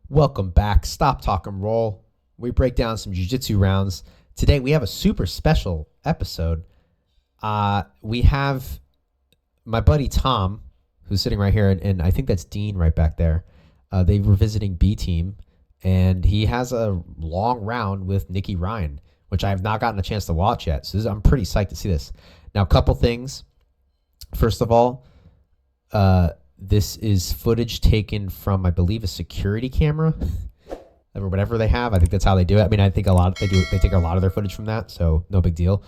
Welcome back. Stop, talk, and roll. We break down some jiu-jitsu rounds. Today we have a super special episode. We have my buddy Tom, who's sitting right here, and I think that's Dean right back there. They were visiting B Team, and he has a long round with Nicky Ryan, which I have not gotten a chance to watch yet. So I'm pretty psyched to see this. Now, a couple things. First of all, this is footage taken from, I believe, a security camera or whatever they have. I think that's how they do it. I mean, I think they take a lot of their footage from that, so no big deal.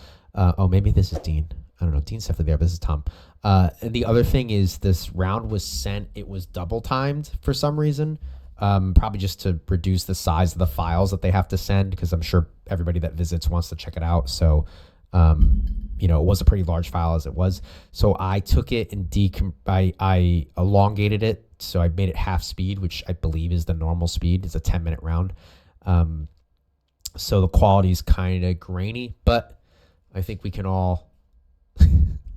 Maybe this is Dean. I don't know. Dean's definitely there, but this is Tom. And the other thing is this round was sent. It was double timed for some reason, probably just to reduce the size of the files that they have to send, because I'm sure everybody that visits wants to check it out. So, it was a pretty large file as it was. So I took it and I elongated it. So I made it half speed, which I believe is the normal speed. It's a 10-minute round. So the quality is kind of grainy, but I think we can all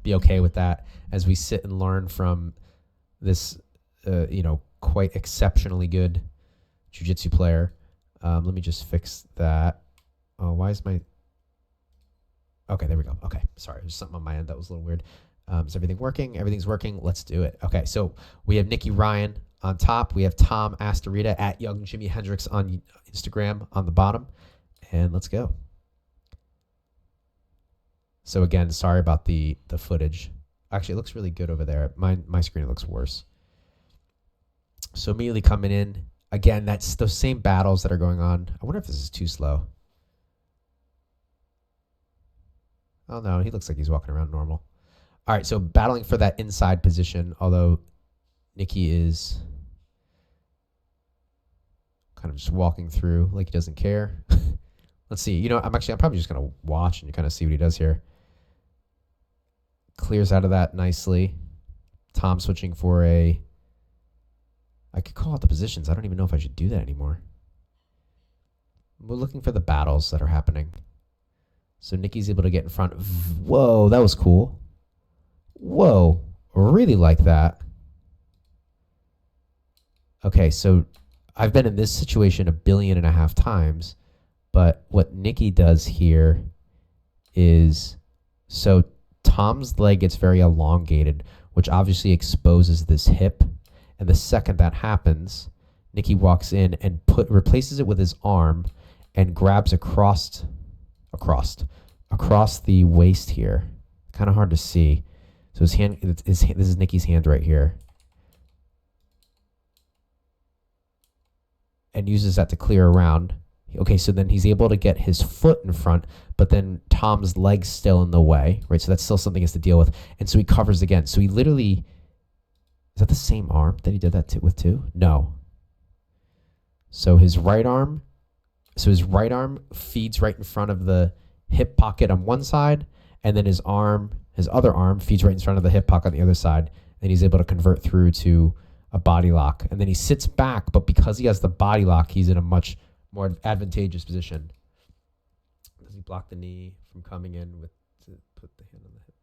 be okay with that as we sit and learn from this, quite exceptionally good jiu-jitsu player. Let me just fix that. Oh, why is my... Okay, there we go. Okay, sorry. There's something on my end that was a little weird. Is everything working? Everything's working. Let's do it. Okay, so we have Nicky Ryan on top. We have Tom Astorita at Young Jimi Hendrix on Instagram on the bottom. And let's go. So again, sorry about the footage. Actually, it looks really good over there. My screen looks worse. So immediately coming in. Again, that's those same battles that are going on. I wonder if this is too slow. Oh, no, he looks like he's walking around normal. All right, so battling for that inside position, although Nicky is kind of just walking through like he doesn't care. Let's see. I'm probably just going to watch and kind of see what he does here. Clears out of that nicely. Tom switching for I could call out the positions. I don't even know if I should do that anymore. We're looking for the battles that are happening. So Nicky's able to get in front. Whoa, that was cool. Whoa, really like that. Okay, so I've been in this situation 1.5 billion times, but what Nicky does here is, so Tom's leg gets very elongated, which obviously exposes this hip. And the second that happens, Nicky walks in and replaces it with his arm and grabs across the waist here. Kind of hard to see. So his hand, this is Nicky's hand right here. And uses that to clear around. Okay, so then he's able to get his foot in front, but then Tom's leg's still in the way, right? So that's still something he has to deal with. And so he covers again. So he literally, is that the same arm that he did that with too? No. So his right arm feeds right in front of the hip pocket on one side, and then his other arm feeds right in front of the hip pocket on the other side, and he's able to convert through to a body lock. And then he sits back, but because he has the body lock, he's in a much more advantageous position. Does he block the knee from coming in to put the hand on the hip?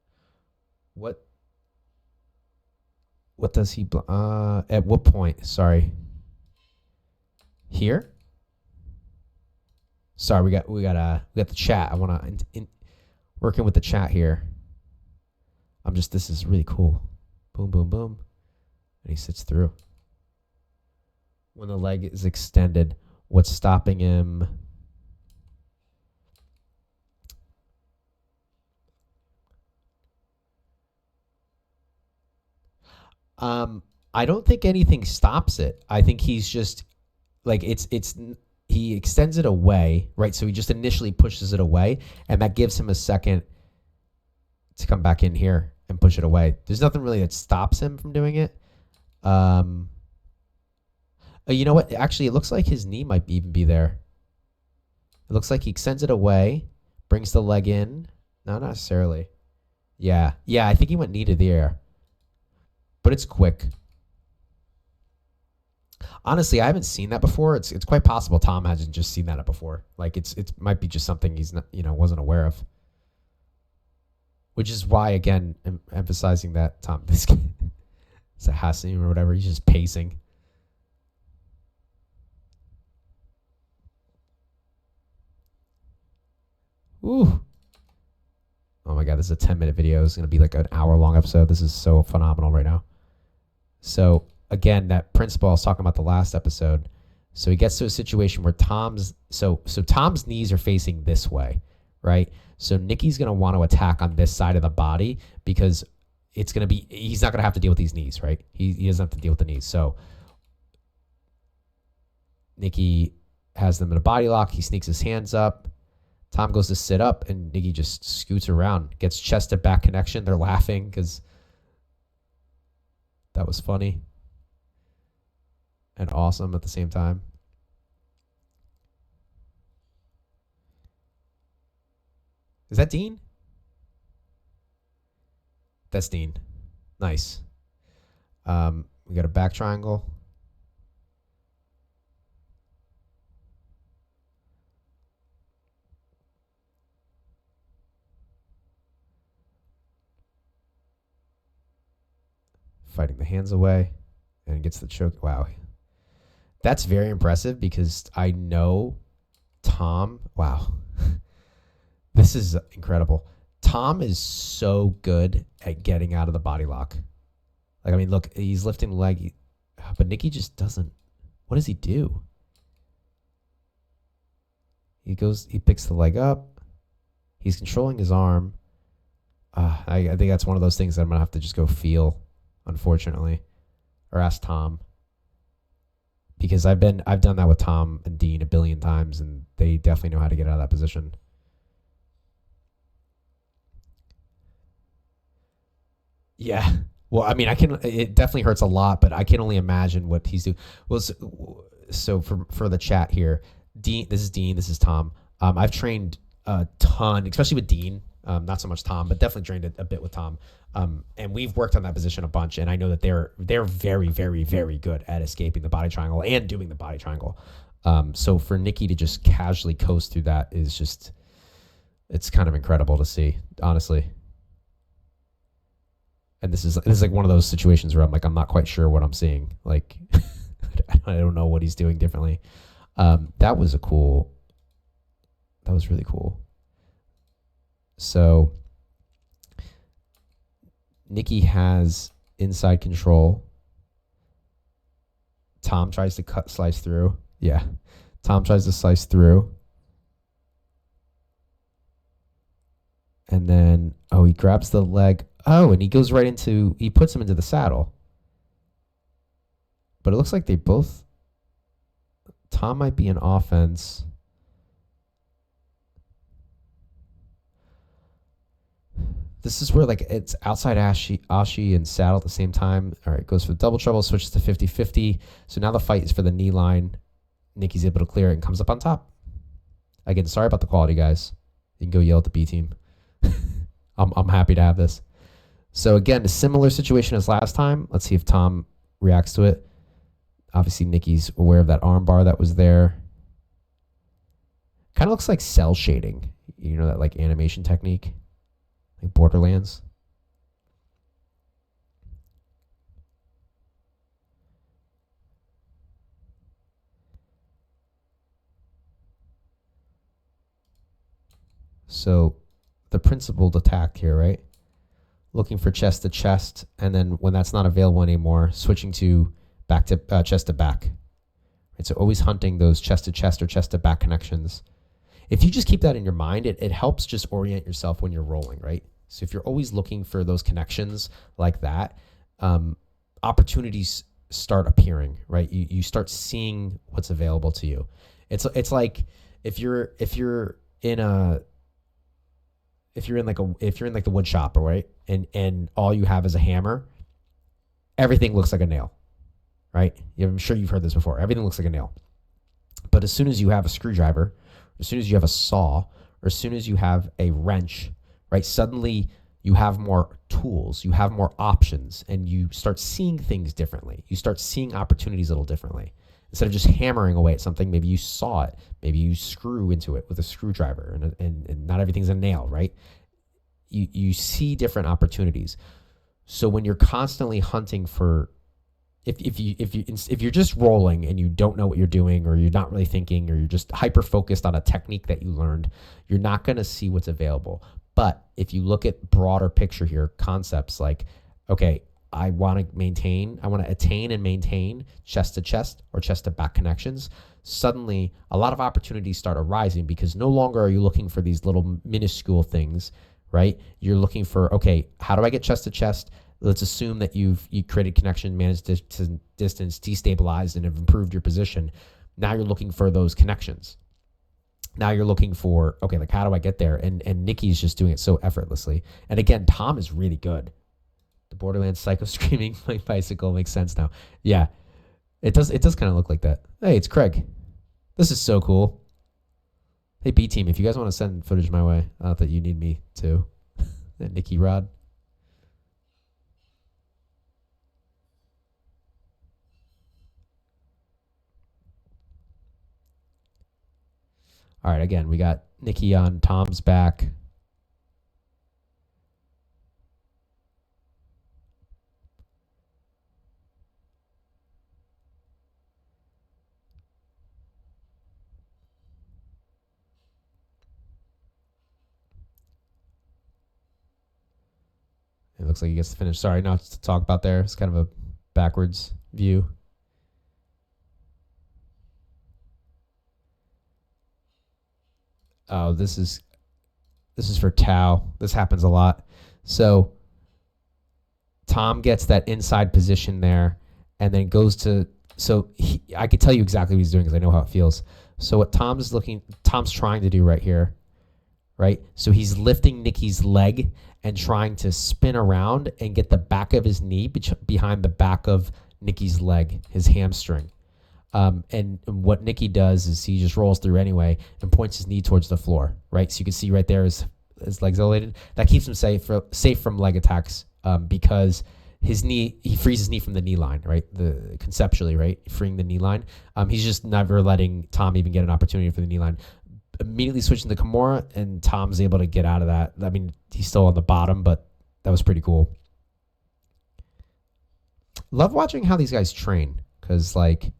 What does he block? At what point? Sorry. Here? Sorry, we got the chat. I want to working with the chat here. This is really cool. Boom, boom, boom. And he sits through. When the leg is extended, what's stopping him? I don't think anything stops it. I think he's just like he extends it away, right? So he just initially pushes it away, and that gives him a second to come back in here and push it away. There's nothing really that stops him from doing it. You know what? Actually, it looks like his knee might even be there. It looks like he extends it away, brings the leg in. No, not necessarily. Yeah, I think he went knee to the air. But it's quick. Honestly, I haven't seen that before. It's quite possible Tom hasn't just seen that before. Like it might be just something he's not, wasn't aware of. Which is why, again, I'm emphasizing that Tom, this guy, is a Hassim or whatever. He's just pacing. Ooh. Oh my God, this is a 10-minute video. It's going to be like an hour-long episode. This is so phenomenal right now. So again, that principle I was talking about the last episode. So he gets to a situation where Tom's knees are facing this way, right? So Nicky's going to want to attack on this side of the body because it's going to be, he's not going to have to deal with these knees, right? He doesn't have to deal with the knees. So Nicky has them in a body lock. He sneaks his hands up. Tom goes to sit up, and Nicky just scoots around, gets chest to back connection. They're laughing because that was funny and awesome at the same time. Is that Dean? That's Dean. Nice. We got a back triangle. Fighting the hands away and gets the choke. Wow. That's very impressive because I know Tom. Wow. This is incredible. Tom is so good at getting out of the body lock. Like, I mean, look, he's lifting the leg, but Nicky just doesn't. What does he do? He picks the leg up. He's controlling his arm. I think that's one of those things that I'm going to have to just go feel, unfortunately, or ask Tom. Because I've done that with Tom and Dean a billion times, and they definitely know how to get out of that position. Yeah. Well, I mean, it definitely hurts a lot, but I can only imagine what he's doing. Well, so for the chat here, Dean, this is Tom. I've trained a ton, especially with Dean, not so much Tom, but definitely trained a bit with Tom. And we've worked on that position a bunch, and I know that they're very, very, very good at escaping the body triangle and doing the body triangle. So for Nicky to just casually coast through that is just, it's kind of incredible to see, honestly. And this is like one of those situations where I'm not quite sure what I'm seeing. Like, I don't know what he's doing differently. That was really cool. So Nicky has inside control. Tom tries to slice through. Yeah. Tom tries to slice through. And then, he grabs the leg. Oh, and he goes he puts him into the saddle. But it looks like Tom might be in offense. This is where it's outside Ashi and saddle at the same time. All right, goes for the double trouble, switches to 50-50. So now the fight is for the knee line. Nicky's able to clear it and comes up on top. Again, sorry about the quality, guys. You can go yell at the B team. I'm happy to have this. So again, a similar situation as last time. Let's see if Tom reacts to it. Obviously, Nicky's aware of that arm bar that was there. Kind of looks like cell shading. You know, that animation technique, like Borderlands. So the principled attack here, right? Looking for chest to chest, and then when that's not available anymore, switching to back to chest to back. Right, so always hunting those chest to chest or chest to back connections. If you just keep that in your mind, it helps just orient yourself when you're rolling, right? So if you're always looking for those connections like that, opportunities start appearing, right? You start seeing what's available to you. It's like if you're in the wood shop, right? And all you have is a hammer, everything looks like a nail, right? I'm sure you've heard this before. Everything looks like a nail. But as soon as you have a screwdriver, as soon as you have a saw, or as soon as you have a wrench, right? Suddenly you have more tools, you have more options, and you start seeing things differently. You start seeing opportunities a little differently. Instead of just hammering away at something, maybe you saw it. Maybe you screw into it with a screwdriver, and not everything's a nail, right? You see different opportunities. So when you're constantly hunting for if you're just rolling and you don't know what you're doing, or you're not really thinking, or you're just hyper focused on a technique that you learned, you're not going to see what's available. But if you look at broader picture here, concepts like, okay, I want to attain and maintain chest to chest or chest to back connections, suddenly a lot of opportunities start arising, because no longer are you looking for these little minuscule things, right? You're looking for, okay, how do I get chest to chest? Let's assume that you created connection, managed distance, destabilized, and have improved your position. Now you're looking for those connections. Now you're looking for, okay, like, how do I get there? And Nicky's just doing it so effortlessly. And again, Tom is really good. The Borderlands Psycho Screaming My Bicycle makes sense now. Yeah, it does kind of look like that. Hey, it's Craig. This is so cool. Hey, B-Team, if you guys want to send footage my way, not that you need me to. And Nicky Rod. All right, again, we got Nicky on Tom's back. It looks like he gets to finish. Sorry, not to talk about there. It's kind of a backwards view. Oh, this is for Tao. This happens a lot. So Tom gets that inside position there, and then goes to. So I could tell you exactly what he's doing because I know how it feels. So what Tom's trying to do right here, right? So he's lifting Nicky's leg and trying to spin around and get the back of his knee behind the back of Nicky's leg, his hamstring. And what Nicky does is he just rolls through anyway and points his knee towards the floor, right? So you can see right there his legs elevated. That keeps him safe from leg attacks, because he frees his knee from the knee line, right? Conceptually, right? Freeing the knee line. He's just never letting Tom even get an opportunity for the knee line. Immediately switching to Kimura, and Tom's able to get out of that. I mean, he's still on the bottom, but that was pretty cool. Love watching how these guys train, because, like,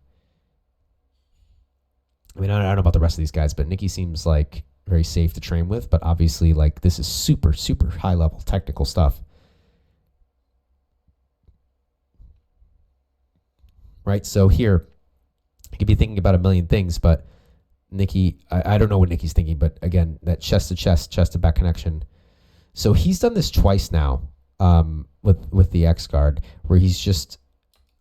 I mean, I don't know about the rest of these guys, but Nicky seems like very safe to train with. But obviously, like, this is super, super high level technical stuff, right? So here, you could be thinking about a million things, but Nicky, I don't know what Nicky's thinking, but again, that chest to chest, chest to back connection. So he's done this twice now, with the X guard, where he's just,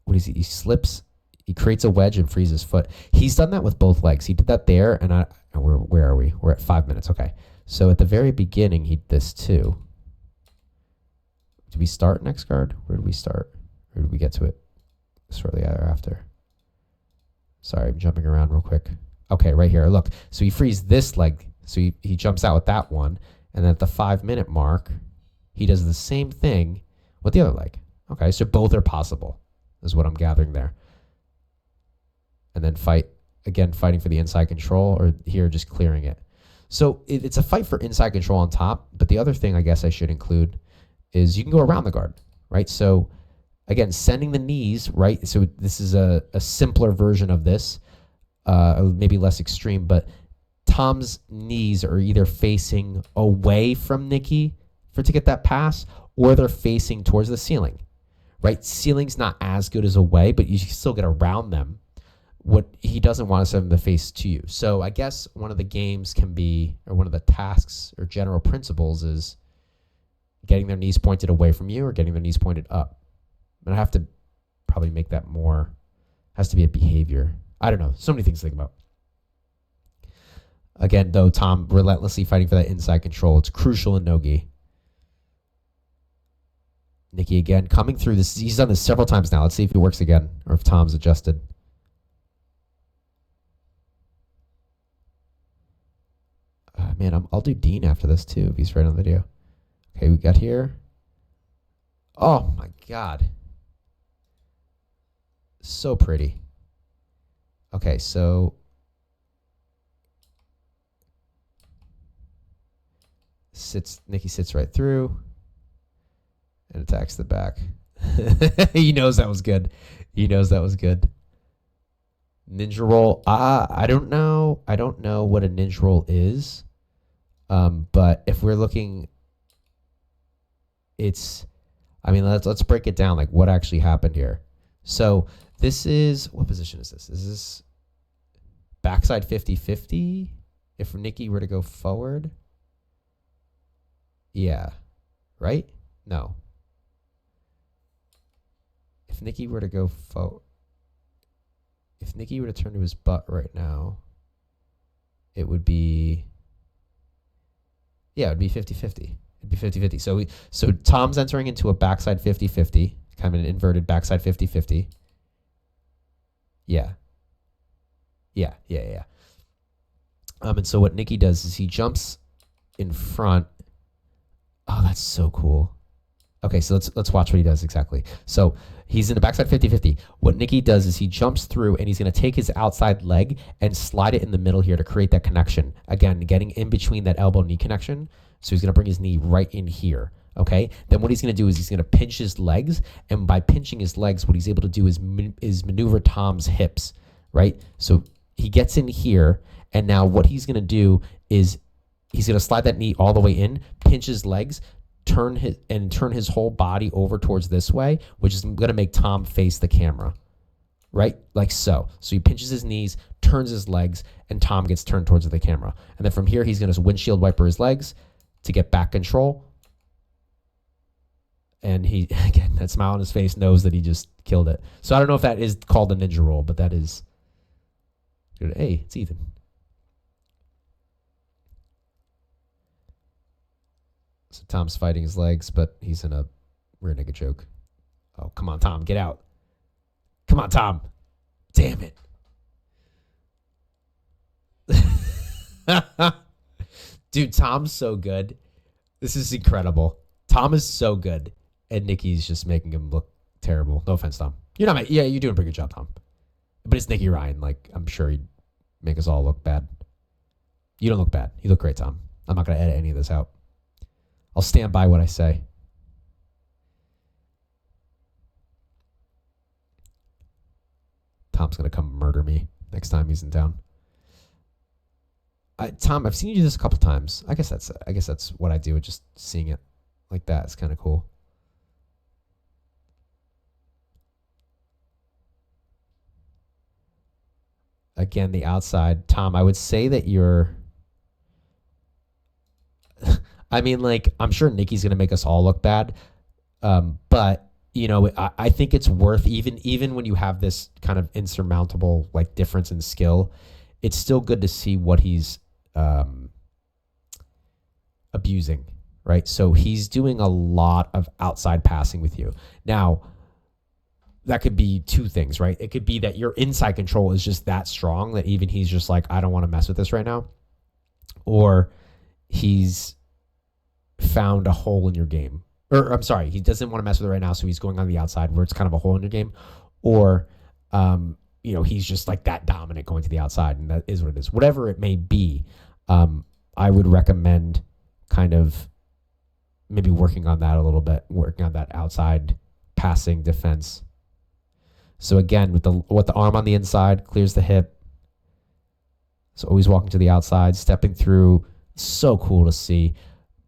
what is he? He slips, he creates a wedge and frees his foot. He's done that with both legs. He did that there, and where are we? We're at 5 minutes. Okay, so at the very beginning, he did this too. Did we start X guard? Where did we start? Or did we get to it shortly after? Sorry, I'm jumping around real quick. Okay, right here. Look, so he frees this leg. So he jumps out with that one. And then at the 5 minute mark, he does the same thing with the other leg. Okay, so both are possible, is what I'm gathering there. And then fighting for the inside control, or here just clearing it. So it's a fight for inside control on top. But the other thing I guess I should include is you can go around the guard, right? So again, sending the knees, right? So this is a simpler version of this. Maybe less extreme, but Tom's knees are either facing away from Nicky to get that pass, or they're facing towards the ceiling, right? Ceiling's not as good as away, but you can still get around them. What he doesn't want is them to face to you. So I guess one of the games can be, or one of the tasks or general principles is getting their knees pointed away from you or getting their knees pointed up. And I have to probably make that more, has to be a behavior. I don't know. So many things to think about. Again, though, Tom relentlessly fighting for that inside control. It's crucial in no-gi. Nicky again coming through this. He's done this several times now. Let's see if it works again, or if Tom's adjusted. Man, I'll do Dean after this too if he's right on the video. Okay, we got here. Oh my God. So pretty. Okay, so Nicky sits right through and attacks the back. He knows that was good. He knows that was good. Ninja roll. I don't know. I don't know what a ninja roll is. But if we're looking, it's. I mean, let's break it down. Like what actually happened here. So this is what position is this? Is this backside 50-50? If Nicky were to go forward, yeah, right? No. If Nicky were to go forward, if Nicky were to turn to his butt right now, it would be, yeah, it would be 50-50. It'd be 50-50. So Tom's entering into a backside 50-50, kind of an inverted backside 50-50. Yeah. Yeah. And so what Nicky does is he jumps in front. Oh, that's so cool. Okay, so let's watch what he does exactly. So he's in a backside 50-50. What Nicky does is he jumps through and he's going to take his outside leg and slide it in the middle here to create that connection. Again, getting in between that elbow-knee connection. So he's going to bring his knee right in here. Okay, then what he's going to do is he's going to pinch his legs. And by pinching his legs, what he's able to do is maneuver Tom's hips, right? So he gets in here. And now what he's going to do is he's going to slide that knee all the way in, pinch his legs, turn his whole body over towards this way, which is going to make Tom face the camera, right? Like so. So he pinches his knees, turns his legs, and Tom gets turned towards the camera. And then from here, he's going to windshield wiper his legs to get back control. And he, again, that smile on his face knows that he just killed it. So I don't know if that is called a ninja roll, but that is good. Hey, it's Ethan. So Tom's fighting his legs, but he's in a rear naked choke. Oh, come on, Tom. Get out. Come on, Tom. Damn it. Dude, Tom's so good. This is incredible. Tom is so good. And Nicky's just making him look terrible. No offense, Tom. You're not. Yeah, you're doing a pretty good job, Tom. But it's Nicky Ryan. Like, I'm sure he'd make us all look bad. You don't look bad. You look great, Tom. I'm not going to edit any of this out. I'll stand by what I say. Tom's going to come murder me next time he's in town. Tom, I've seen you do this a couple times. I guess that's what I do. Just seeing it like that is kind of cool. Again, the outside. Tom, I would say that you're... I mean, like, I'm sure Nicky's going to make us all look bad. But, you know, I think it's worth, even when you have this kind of insurmountable, like, difference in skill, it's still good to see what he's abusing, right? So he's doing a lot of outside passing with you. Now, that could be two things, right? It could be that your inside control is just that strong that even he's just like, I don't want to mess with this right now. Or he's found a hole in your game. Or I'm sorry, he doesn't want to mess with it right now, so he's going on the outside where it's kind of a hole in your game. Or, you know, he's just like that dominant going to the outside, and that is what it is. Whatever it may be, I would recommend kind of maybe working on that a little bit, working on that outside passing defense. So again, with the arm on the inside, clears the hip. So always walking to the outside, stepping through. So cool to see.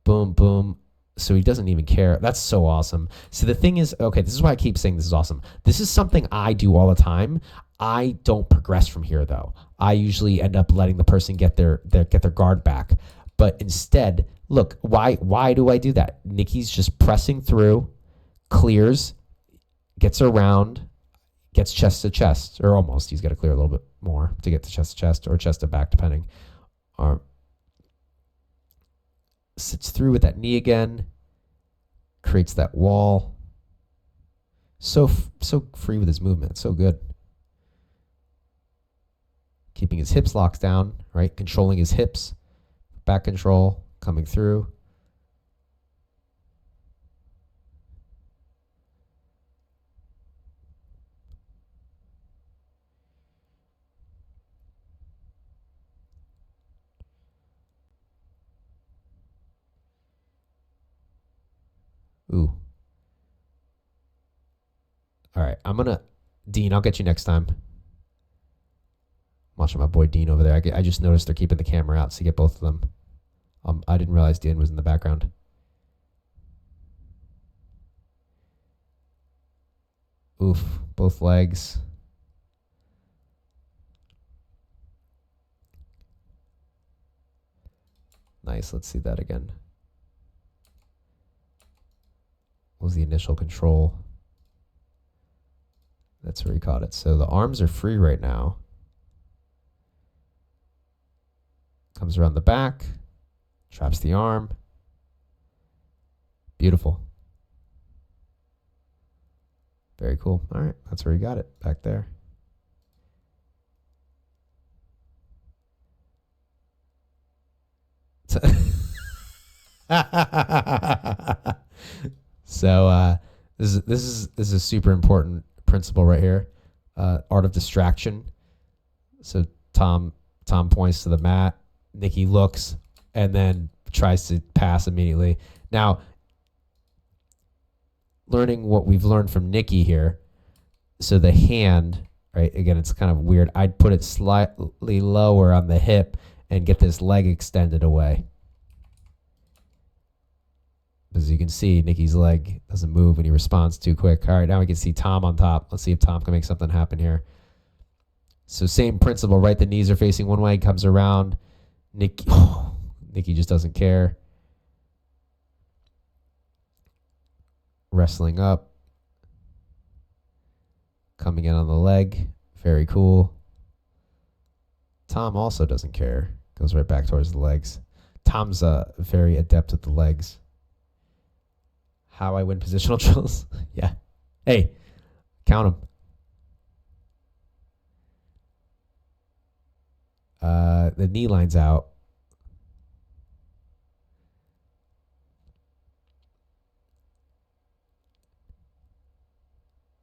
Boom, boom. So he doesn't even care. That's so awesome. So the thing is, okay, this is why I keep saying this is awesome. This is something I do all the time. I don't progress from here though. I usually end up letting the person get their guard back. But instead, look, why do I do that? Nicky's just pressing through, clears, gets around, gets chest to chest, or almost. He's got to clear a little bit more to get to chest or chest to back, depending. Sits through with that knee again, creates that wall. So free with his movement. So good. Keeping his hips locked down, right? Controlling his hips. Back control, coming through. Ooh. All right, Dean, I'll get you next time. I'm watching my boy Dean over there. I just noticed they're keeping the camera out, so you get both of them. I didn't realize Dean was in the background. Oof, both legs. Nice, let's see that again. What was the initial control? That's where he caught it. So the arms are free right now. Comes around the back, traps the arm. Beautiful. Very cool. All right, that's where he got it, back there. So this is a super important principle right here. Art of distraction. So Tom points to the mat. Nicky looks and then tries to pass immediately. Now, learning what we've learned from Nicky here. So the hand, right? Again, it's kind of weird. I'd put it slightly lower on the hip and get this leg extended away. As you can see, Nicky's leg doesn't move and he responds too quick. All right, now we can see Tom on top. Let's see if Tom can make something happen here. So same principle, right? The knees are facing one way, comes around. Nicky just doesn't care. Wrestling up. Coming in on the leg. Very cool. Tom also doesn't care. Goes right back towards the legs. Tom's very adept with the legs. How I win positional drills? Yeah. Hey, count them. The knee line's out.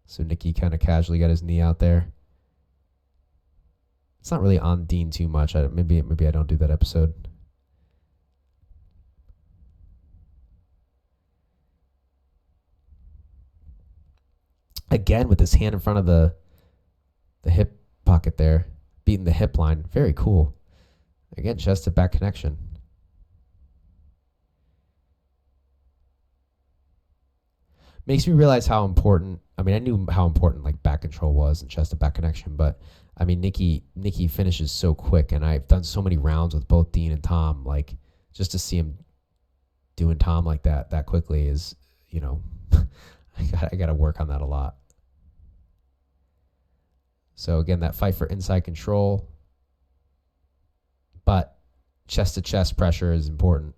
So Nicky kind of casually got his knee out there. It's not really on Dean too much. Maybe I don't do that episode. Again, with his hand in front of the hip pocket there, beating the hip line. Very cool. Again, chest to back connection. Makes me realize how important, I mean, I knew how important like back control was and chest to back connection, but I mean, Nicky finishes so quick, and I've done so many rounds with both Dean and Tom, like just to see him doing Tom like that quickly is, you know, I got to work on that a lot. So again, that fight for inside control, but chest to chest pressure is important.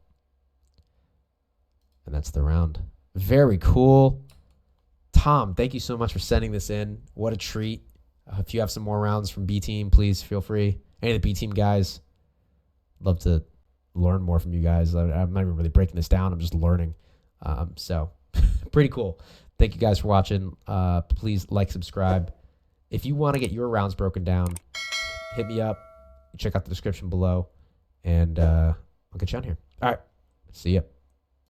And that's the round. Very cool. Tom, thank you so much for sending this in. What a treat. If you have some more rounds from B team, please feel free. Any of the B team guys, love to learn more from you guys. I'm not even really breaking this down. I'm just learning. So pretty cool. Thank you guys for watching. Please like, subscribe. If you want to get your rounds broken down, hit me up. Check out the description below, and I'll get you on here. All right. See ya.